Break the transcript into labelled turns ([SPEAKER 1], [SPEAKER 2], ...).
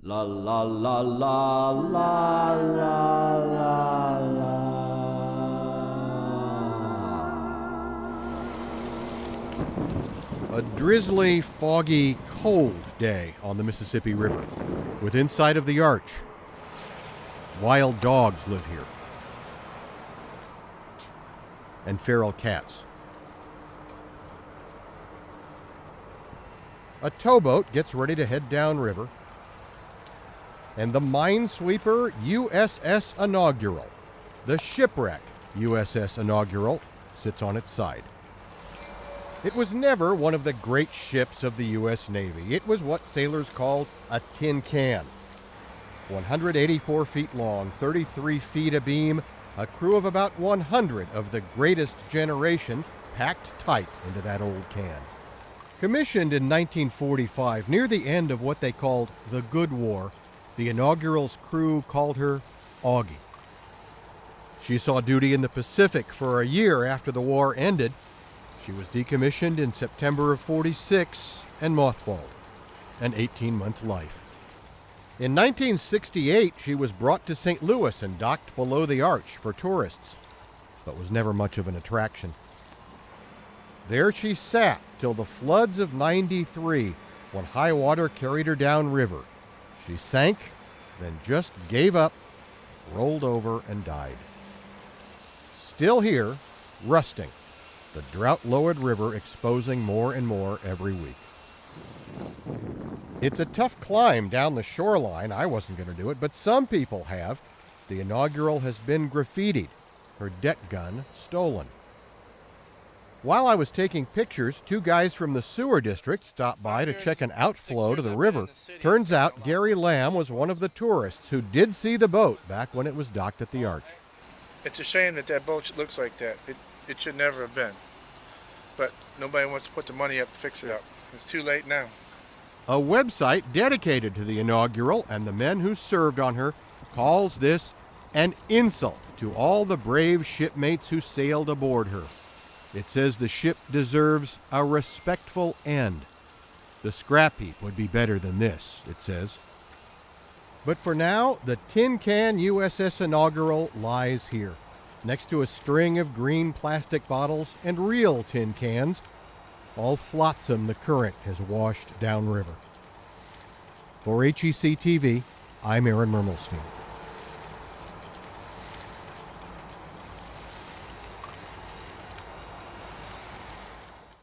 [SPEAKER 1] La la la la la la la la.
[SPEAKER 2] A drizzly, foggy, cold day on the Mississippi River. Within sight of the arch, wild dogs live here, and feral cats. A towboat gets ready to head downriver, and the minesweeper USS Inaugural, the Shipwreck USS Inaugural, sits on its side. It was never one of the great ships of the U.S. Navy. It was what sailors called a tin can. 184 feet long, 33 feet abeam, a crew of about 100 of the greatest generation packed tight into that old can. Commissioned in 1945, near the end of what they called the Good War, the Inaugural's crew called her Augie. She saw duty in the Pacific for a year after the war ended. She was decommissioned in September of '46 and mothballed, an 18-month life. In 1968, she was brought to St. Louis and docked below the arch for tourists, but was never much of an attraction. There she sat till the floods of '93, when high water carried her downriver. She sank, then just gave up, rolled over, and died. Still here, rusting, the drought-lowered river exposing more and more every week. It's a tough climb down the shoreline. I wasn't going to do it, but some people have. The Inaugural has been graffitied, her deck gun stolen. While I was taking pictures, two guys from the sewer district stopped by to check an outflow to the river. Turns out Gary Lamb was one of the tourists who did see the boat back when it was docked at the arch.
[SPEAKER 3] It's a shame that that boat looks like that. It should never have been. But nobody wants to put the money up to fix it up. It's too late now.
[SPEAKER 2] A website dedicated to the Inaugural and the men who served on her calls this an insult to all the brave shipmates who sailed aboard her. It says the ship deserves a respectful end. The scrap heap would be better than this, it says. But for now, the tin can USS Inaugural lies here, next to a string of green plastic bottles and real tin cans, all flotsam the current has washed downriver. For HEC-TV, I'm Aaron Mermelstein.